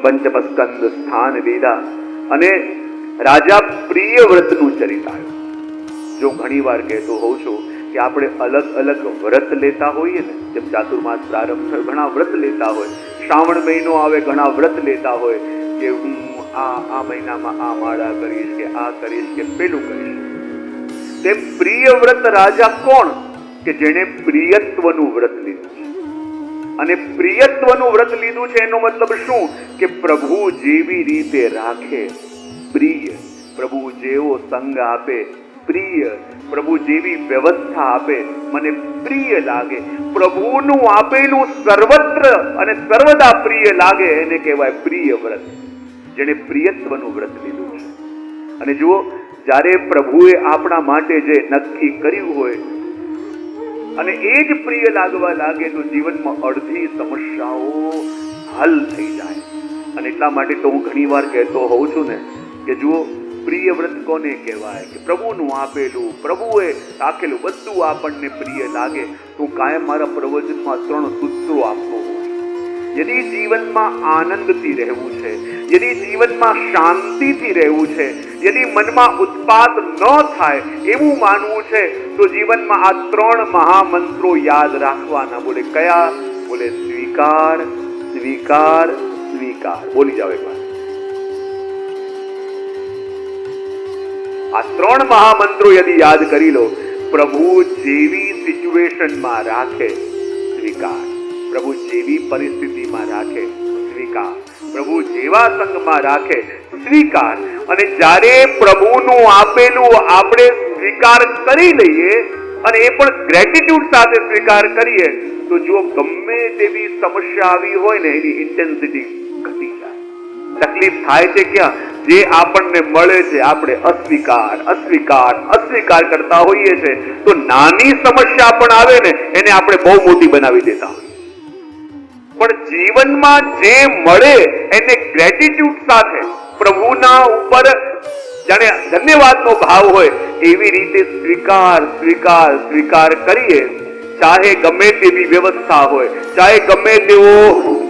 પંચમસ્કંદ સ્થાન લીધા અને રાજા પ્રિયવ્રતનું ચરિત આવ્યું. જો ઘણી વાર કહેતો હોઉં છું કે આપણે અલગ અલગ વ્રત લેતા હોઈએ ને, જેમ ચાતુર્માસ પ્રારંભ થયો ઘણા વ્રત લેતા હોય, શ્રાવણ મહિનો આવે ઘણા વ્રત લેતા હોય કે હું આ મહિનામાં આ માળા કરીશ કે આ કરીશ કે પેલું કરીશ. તે પ્રિયવ્રત રાજા કોણ? કે જેણે પ્રિયત્વનું વ્રત લીધું છે. અને પ્રિયત્વનું વ્રત લીધું છે એનો મતલબ શું? કે પ્રભુ જેવી રીતે રાખે પ્રિય, પ્રભુ જેવો સંગ આપે પ્રિય, પ્રભુ જેવી વ્યવસ્થા આપે મને પ્રિય લાગે, પ્રભુનું આપેલું સર્વત્ર અને સર્વદા પ્રિય લાગે એને કહેવાય પ્રિય વ્રત, જેણે પ્રિયત્વનું વ્રત લીધું છે. અને જુઓ, જ્યારે પ્રભુએ આપણા માટે જે નક્કી કર્યું હોય અને એ જ પ્રિય લાગવા લાગે તો જીવનમાં અડધી સમસ્યાઓ હલ થઈ જાય. અને એટલા માટે તો હું ઘણી વાર કહેતો હોઉં છું ને કે જુઓ, પ્રિય વ્રત કોને કહેવાય? કે પ્રભુનું આપેલું, પ્રભુએ રાખેલું બધું આપણને પ્રિય લાગે. તો કાયમ મારા પ્રવચનમાં 3 સૂત્રો આપતો હોઉં. યદી જીવનમાં આનંદથી રહેવું છે, યદી જીવનમાં શાંતિથી રહેવું છે, યદી મનમાં ઉત્પાત ન થાય એવું માનવું છે તો જીવનમાં આ 3 મહામંત્રો યાદ રાખવાના. બોલે કયા? બોલે સ્વીકાર, સ્વીકાર, સ્વીકાર. બોલી જાવ એકવાર. આ 3 મહામંત્રો યદી યાદ કરી લો, પ્રભુ જેવી સિચ્યુએશનમાં રાખે સ્વીકાર, પ્રભુ જેવી પરિસ્થિતિમાં રાખે સ્વીકાર, પ્રભુ જેવા સંગમાં રાખે સ્વીકાર. અને જ્યારે પ્રભુનું આપેલું આપણે સ્વીકાર કરી લઈએ અને એ પણ ગ્રેટિટ્યુડ સાથે સ્વીકાર કરીએ તો જો ગમે તેવી સમસ્યા આવી હોય ને એની ઇન્ટેન્સિટી ઘટી જાય. તકલીફ થાય છે ક્યાં? જે આપણને મળે છે આપણે અસ્વીકાર અસ્વીકાર અસ્વીકાર કરતા હોઈએ છે તો નાની સમસ્યા પણ આવે ને એને આપણે બહુ મોટી બનાવી દેતા હોઈએ. પણ જીવનમાં જે મળે એને ગ્રેટિટ્યુડ સાથે પ્રભુના ઉપર જાણે ધન્યવાદનો ભાવ હોય એવી રીતે સ્વીકાર સ્વીકાર સ્વીકાર કરીએ. ચાહે ગમે તેવી વ્યવસ્થા હોય, ચાહે ગમે તેવો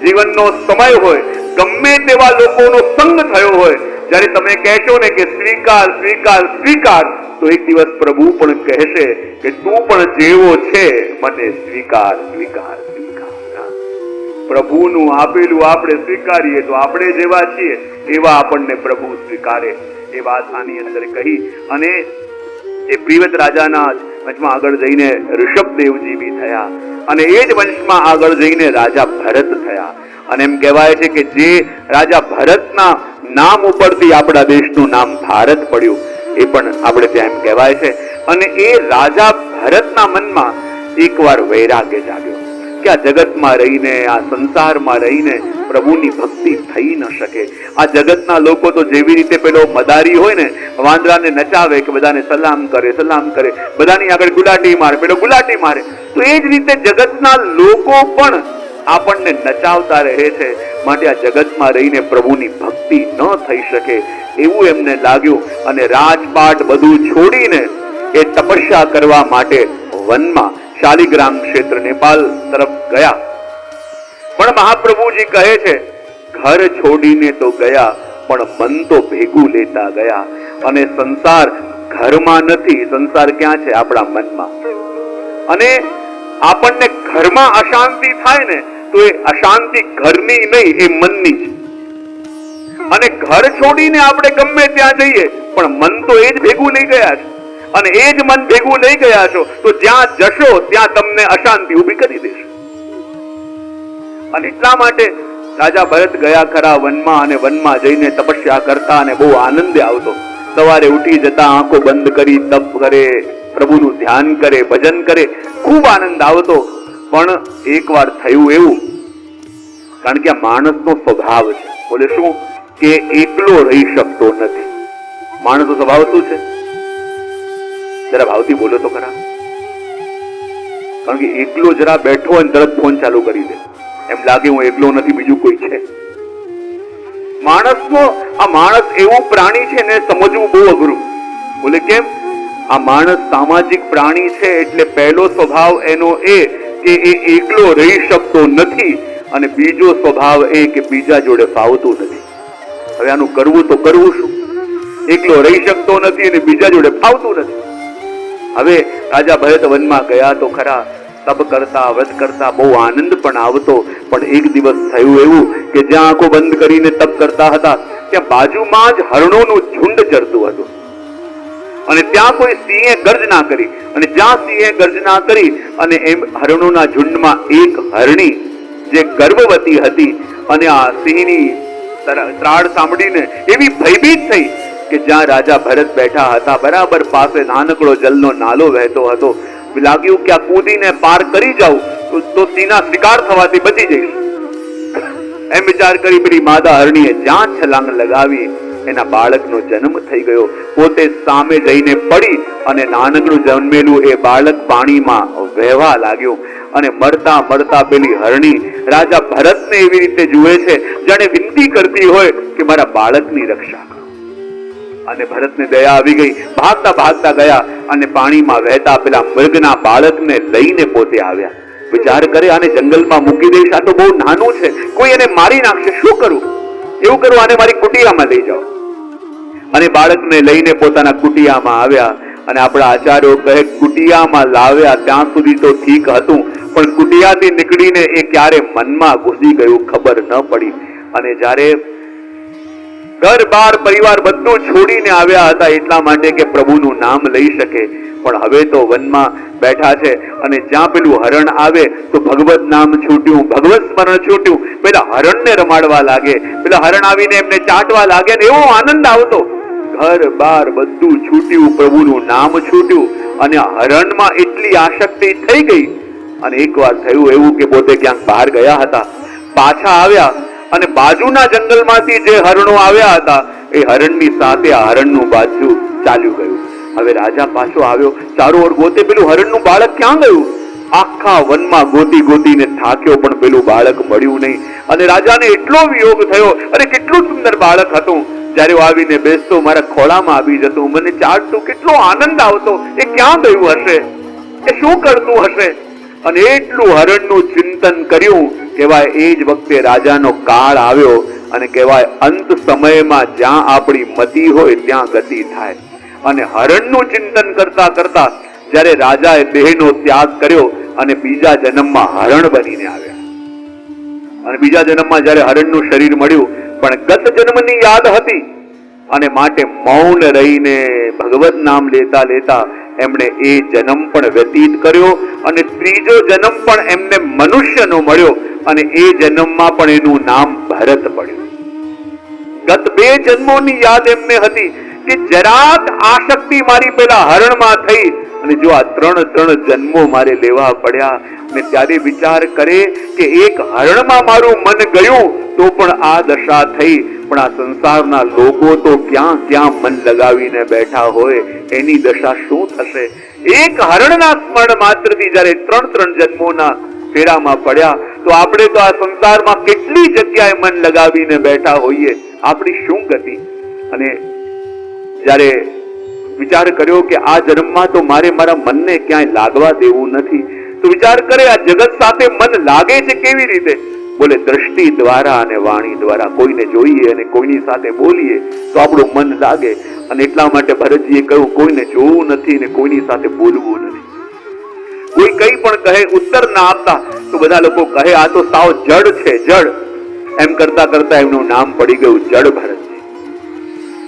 જીવનનો સમય હોય, ગમે તેવા લોકોનો સંગ થયો હોય, જ્યારે તમે કહેશો ને કે સ્વીકાર સ્વીકાર સ્વીકાર તો એક દિવસ પ્રભુ પણ કહેશે કે તું પણ જેવો છે મને સ્વીકાર સ્વીકાર સ્વીકાર. પ્રભુનું આપેલું આપણે સ્વીકારીએ તો આપણે જેવા છીએ એવા આપણને પ્રભુ સ્વીકારે. એ વાત આની અંદર કહી અને એ પ્રિયવ્રત રાજાના વંશમાં આગળ જઈને ઋષભદેવજી બી થયા અને એ જ વંશમાં આગળ જઈને રાજા ભરત થયા. અને એમ કહેવાય છે કે જે રાજા ભરતના નામ ઉપરથી આપણા દેશનું નામ ભારત પડ્યું એ પણ આપણે ત્યાં એમ કહેવાય છે. અને એ રાજા ભરતના મનમાં એકવાર વૈરાગ્ય જાગ્યો કે આ જગતમાં રહીને, આ સંસારમાં રહીને પ્રભુની ભક્તિ થઈ ન શકે. આ જગતના લોકો તો જેવી રીતે પેલો મદારી હોય ને, વાંદરાને નચાવે કે બધાને સલામ કરે, બધાની આગળ ગુલાટી મારે, પેલો ગુલાટી મારે, તો એ જ રીતે જગતના લોકો પણ આપણને નચાવતા રહે છે. માટે આ જગતમાં રહીને પ્રભુની ભક્તિ ન થઈ શકે એવું એમને લાગ્યું અને રાજપાટ બધું છોડીને એ તપસ્યા કરવા માટે વનમાં શાલિગ્રામ ક્ષેત્ર નેપાલ તરફ ગયા. પણ મહાપ્રભુજી કહે છે ઘર છોડીને તો ગયા પણ મન તો ભેગું લેતા ગયા. અને સંસાર ઘરમાં નથી, સંસાર ક્યાં છે? આપણા મનમાં. અને આપણને ઘરમાં અશાંતિ થાય ને તો એ અશાંતિ ઘરની નહીં, એ મનની છે. અને ઘર છોડીને આપણે ગમે ત્યાં જઈએ પણ મન તો એ જ ભેગું લઈ ગયા છે. અને એ જ મન ભેગું લઈ ગયા છો તો જ્યાં જશો ત્યાં તમને અશાંતિ ઊભી કરી દેશો. અને એટલા માટે રાજા ભરત ગયા ખરા વનમાં અને વનમાં જઈને તપસ્યા કરતા અને બહુ આનંદ આવતો. સવારે ઉઠી જતા આંખો બંધ કરી તપ કરે, પ્રભુનું ધ્યાન કરે, ભજન કરે, ખૂબ આનંદ આવતો. પણ એકવાર થયું એવું, કારણ કે આ માણસનો સ્વભાવ છે. બોલે શું? કે એકલો રહી શકતો નથી. માણસનો સ્વભાવ શું છે? જરા ભાવથી બોલો તો ખરા. કારણ કે એકલો જરા બેઠો અને તરત ફોન ચાલુ કરી દે, એમ લાગે હું એકલો નથી, બીજું કોઈ છે. માણસ એવું પ્રાણી છે ને સમજવું બહુ અઘરું. બોલે કેમ? આ માણસ સામાજિક પ્રાણી છે એટલે પહેલો સ્વભાવ એનો એ કે એ એકલો રહી શકતો નથી અને બીજો સ્વભાવ એ કે બીજા જોડે ફાવતું નથી. હવે આનું કરવું તો કરવું શું? એકલો રહી શકતો નથી અને બીજા જોડે ફાવતું નથી. હવે રાજા ભરત વનમાં ગયા તો ખરા, તપ કરતા વ્રત કરતા બહુ આનંદ પણ આવતો, પણ એક દિવસ થયું એવું કે જ્યાં આંખો બંધ કરીને તપ કરતા હતા ત્યાં બાજુમાં જ હરણોનું ઝુંડ ચરતું હતું અને ત્યાં કોઈ સિંહે ગર્જના કરી અને જ્યાં સિંહે ગર્જના કરી અને એમ હરણોના ઝુંડમાં એક હરણી જે ગર્ભવતી હતી અને આ સિંહની ત્રાડ સાંભળીને એવી ભયભીત થઈ કે જ્યાં રાજા ભરત બેઠા હતા બરાબર પાસે નાનકડો જલનો નાલો વહેતો હતો. લાગ્યું કે આ કૂદીને પાર કરી જાઉં તો સિંહના શિકાર થવાથી બચી જઈશ. એમ વિચાર કરી પેલી માદા હરણીએ જ્યાં છલાંગ લગાવી એના બાળકનો જન્મ થઈ ગયો. પોતે સામે જઈને પડી અને નાનકડું જન્મેલું એ બાળક પાણીમાં વહેવા લાગ્યું અને મરતા મરતા પેલી હરણી રાજા ભરતને એવી રીતે જુએ છે જાણે વિનંતી કરતી હોય કે મારા બાળકની રક્ષા કરો. અને ભરતને દયા આવી ગઈ. ભાગતા ભાગતા ગયા અને પાણીમાં વહેતા પેલા મૃગના બાળકને લઈને પોતે આવ્યા. વિચાર કરે આને જંગલમાં મૂકી દઈશ, આ તો બહુ નાનું છે, કોઈ એને મારી નાખશે, શું કરું? એવું કરું, આને મારી કુટિયામાં લઈ જાઓ. અને બાળકને લઈને પોતાના કુટિયામાં આવ્યા અને આપણા આચાર્યો કહે કુટિયામાં લાવ્યા ત્યાં સુધી તો ઠીક હતું, પણ કુટિયાથી નીકળીને એ ક્યારે મનમાં ઘૂસી ગયું ખબર ન પડી. અને જ્યારે ઘર બાર પરિવાર બધું છોડીને આવ્યા હતા એટલા માટે કે પ્રભુનું નામ લઈ શકે, પણ હવે તો વનમાં બેઠા છે અને જ્યાં પેલું હરણ આવે તો ભગવત નામ છૂટ્યું, ભગવત સ્મરણ છૂટ્યું. પેલા હરણને રમાડવા લાગે, પેલા હરણ આવીને એમને ચાટવા લાગે ને એવો આનંદ આવતો. ઘર બાર બધું છૂટ્યું, પ્રભુનું નામ છૂટ્યું અને હરણમાં એટલી આસક્તિ થઈ ગઈ. અને એકવાર થયું એવું કે પોતે ક્યાંક બહાર ગયા હતા, પાછા આવ્યા અને બાજુના જંગલમાંથી જે હરણો આવ્યા હતા એ હરણની સાથે આ હરણનું બાજુ ચાલ્યું ગયું. હવે રાજા પાછો આવ્યો, ચારો ઓર ગોતે પેલું હરણનું બાળક ક્યાં ગયું? આખા વનમાં ગોતી ગોતીને થાક્યો પણ પેલું બાળક મળ્યું નહીં. અને રાજાને એટલો વિયોગ થયો, અને કેટલું સુંદર બાળક હતું, જ્યારે આવીને બેસતો મારા ખોળામાં આવી જતું, મને ચાટતું, કેટલો આનંદ આવતો. એ ક્યાં ગયું હશે? એ શું કરતું હશે? અને એટલું હરણનું ચિંતન કર્યું. કહેવાય એ જ વખતે રાજાનો કાળ આવ્યો અને કહેવાય અંત સમયમાં જ્યાં આપણી મતિ હોય ત્યાં ગતિ થાય. અને હરણનું ચિંતન કરતા કરતા જ્યારે રાજાએ દેહનો ત્યાગ કર્યો અને બીજા જન્મમાં હરણ બનીને આવ્યા. અને બીજા જન્મમાં જ્યારે હરણનું શરીર મળ્યું પણ ગત જન્મની યાદ હતી અને માટે મૌન રહીને ભગવત નામ લેતા લેતા એમણે એ જન્મ પણ વ્યતીત કર્યો અને ત્રીજો જન્મ પણ એમને મનુષ્યનો મળ્યો અને એ જન્મમાં પણ એનું નામ ભરત પડ્યું. ગત 2 જન્મોની યાદ એમને હતી કે જરાક આસક્તિ મારી પેલા હરણમાં થઈ અને જો આ 3 જન્મો મારે લેવા પડ્યા ને ત્યારે વિચાર કરે કે એક હરણમાં મારું મન ગયું તો પણ આ દશા થઈ, પણ આ સંસારના લોકો તો ક્યાં ક્યાં મન લગાવીને બેઠા હોય, એની દશા શું થશે? એક હરણના સ્મરણ માત્રથી જ્યારે 3 જન્મોના ફેરામાં પડ્યા તો આપણે તો આ સંસારમાં કેટલી જગ્યાએ મન લગાવીને બેઠા હોઈએ, આપણી શું ગતિ? અને જ્યારે વિચાર કર્યો કે આ જન્મમાં તો મારે મારા મનને ક્યાંય લાગવા દેવું નથી, તો વિચાર કરે આ જગત સાથે મન લાગે છે કેવી રીતે? બોલે દ્રષ્ટિ દ્વારા અને વાણી દ્વારા. કોઈને જોઈએ અને કોઈની સાથે બોલીએ તો આપણું મન લાગે. અને એટલા માટે ભરતજીએ કહ્યું કોઈને જોવું નથી ને કોઈની સાથે બોલવું નથી. કોઈ કઈ પણ કહે ઉત્તર ના આપતા તો બધા લોકો કહે આ તો સાવ જડ છે, જડ. એમ કરતા કરતા એમનું નામ પડી ગયું જડ ભરતજી.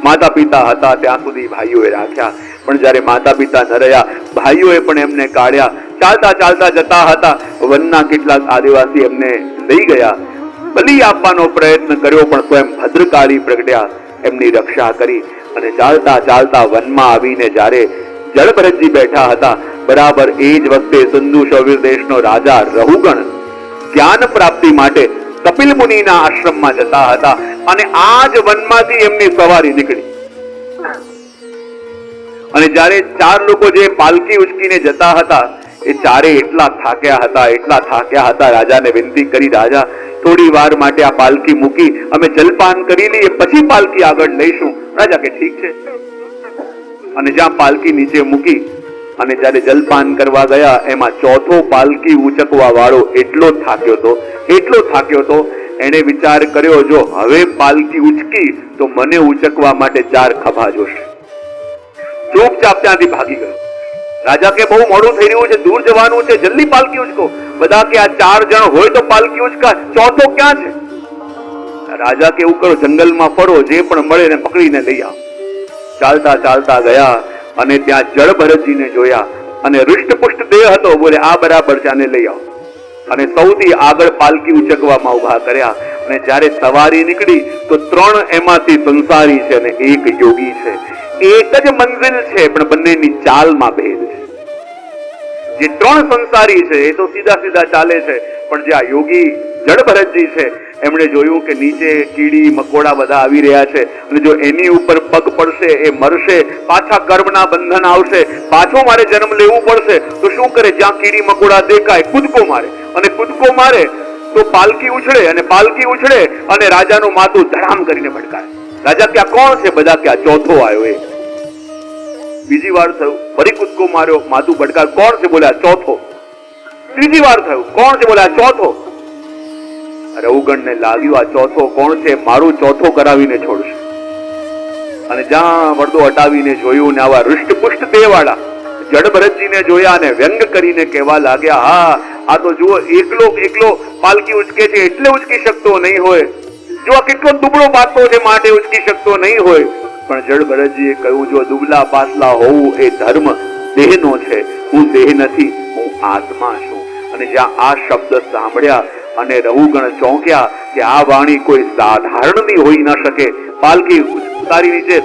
માતા પિતા હતા ત્યાં સુધી ભાઈઓએ રાખ્યા, પણ જ્યારે માતા પિતા ન રહ્યા ભાઈઓએ પણ એમને કાઢ્યા. ચાલતા ચાલતા જતા હતા, વનના કેટલાક આદિવાસી એમને લઈ ગયા, બલી આપવાનો પ્રયત્ન કર્યો પણ સ્વયં ભદ્રકાળી પ્રગટ્યા, એમની રક્ષા કરી. અને ચાલતા ચાલતા વનમાં આવીને જ્યારે જળભરતજી બેઠા હતા બરાબર એ જ વખતે સિંધુ શૌવીર દેશનો રાજા રહુગણ જ્ઞાન પ્રાપ્તિ માટે કપિલ મુનિના આશ્રમમાં જતા હતા અને આ જ વનમાંથી એમની સવારી નીકળી. અને જ્યારે 4 લોકો જે પાલકી ઉચકીને જતા હતા એ ચારે એટલા થાક્યા હતા. રાજાને વિનંતી કરી, રાજા થોડી વાર માટે આ પાલકી મૂકી અમે જલપાન કરી લઈએ પછી પાલકી આગળ લઈશું. રાજા કે ઠીક છે. અને જ્યાં પાલકી નીચે મૂકી અને જ્યારે જલપાન કરવા ગયા એમાં ચોથો પાલકી ઉચકવા વાળો એટલો થાક્યો હતો એને વિચાર કર્યો, જો હવે પાલકી ઉચકી તો મને ઉચકવા માટે 4 ખભા જોશે. ચૂપચાપ ત્યાંથી ભાગી ગયો. રાજા કે બહુ મોડું થઈ રહ્યું છે, દૂર જવાનું છે, જલ્દી પાલકી ઉચકો. બધા કે આ 4 જણ હોય તો પાલકી ઉચકા, ચોથો ક્યાં છે? રાજા કે એવું કરો, જંગલમાં ફરો, જે પણ મળે એને પકડીને લઈ આવો. ચાલતા ચાલતા ગયા અને ત્યાં જળભરતજીને જોયા અને હૃષ્ટપુષ્ટ દેહ હતો. બોલે આ બરાબર છે, આને લઈ આવો. અને સૌથી આગળ પાલકી ઉચકવામાં ઉભા કર્યા. અને જ્યારે સવારી નીકળી તો 3 એમાંથી સંસારી છે અને 1 યોગી છે. એક જ મંઝિલ છે પણ બંનેની ચાલમાં ભેદ છે. જે 3 સંસારી છે એ તો સીધા સીધા ચાલે છે, પણ જે આ યોગી જળભરતજી છે એમણે જોયું કે નીચે કીડી મકોડા બધા આવી રહ્યા છે અને જો એની ઉપર પગ પડશે એ મરશે, પાછા કર્મના બંધન આવશે, પાછો મારે જન્મ લેવું પડશે. તો શું કરે? જ્યાં કીડી મકોડા દેખાય કૂદકો મારે, અને કૂદકો મારે તો પાલકી ઉછળે, અને પાલકી ઉછળે અને રાજાનું માથું ધડામ કરીને ભટકાય. રાજા ક્યાં કોણ છે? બધા ક્યાં ચોથો આવ્યો. એ બીજી વાર થયું, ફરી કૂદકો માર્યો, માથું ભટકાય. કોણ છે? બોલ્યા ચોથો. ત્રીજી વાર થયું, કોણ છે? બોલ્યા ચોથો. રઘુગણને લાગ્યું આ ચોથો કોણ છે, મારું ચોથો કરાવીને છોડશે. અને જ્યાં વડદો હટાવીને જોયું ને આવા હૃષ્ટપુષ્ટ દેહવાળા જળભરતજીને જોયા અને વ્યંગ કરીને કહેવા લાગ્યા, હા આ તો જુઓ એકલો પાલકી ઉચકે છે એટલે ઉચકી શકતો નહીં હોય, જો આ કેટલો દુબળો પાતળો છે માટે ઉચકી શકતો નહીં હોય. પણ જળભરતજીએ કહ્યું, જો દુબળા પાતળા હોવું એ ધર્મ દેહનો છે, હું દેહ નથી, હું આત્મા છું. અને જ્યાં આ શબ્દ સાંભળ્યા અને રઘુગણ ચોંક્યા કે આ વાણી કોઈ સાધારણની હોઈ ન શકે. પાલકી ઉતારી નીચે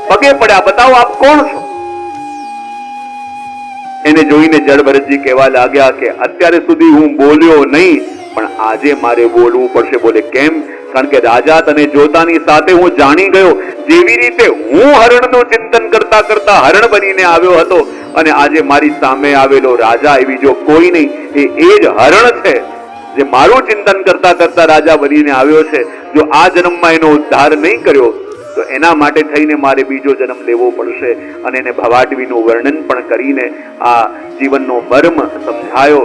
પગે પડ્યા, બતાવો આપ કોણ છો? એને જોઈને જળભરતજી કહેવા લાગ્યા કે અત્યારે સુધી હું બોલ્યો નહીં, પણ આજે મારે બોલવું પડશે. બોલે કેમ? કારણ કે રાજા તને જોતાની સાથે હું જાણી ગયો, જેવી રીતે હું હરણનું ચિંતન કરતા કરતા હરણ બનીને આવ્યો હતો અને આજે મારી સામે આવેલો રાજા એવી જો કોઈ નહીં, એ જ હરણ છે જે મારું ચિંતન કરતા કરતા રાજા બનીને આવ્યો છે. જો આ જન્મમાં એનો ઉદ્ધાર નહીં કર્યો તો એના માટે થઈને મારે બીજો જન્મ લેવો પડશે. અને એને ભવાટવીનું વર્ણન પણ કરીને આ જીવનનો મર્મ સમજાયો.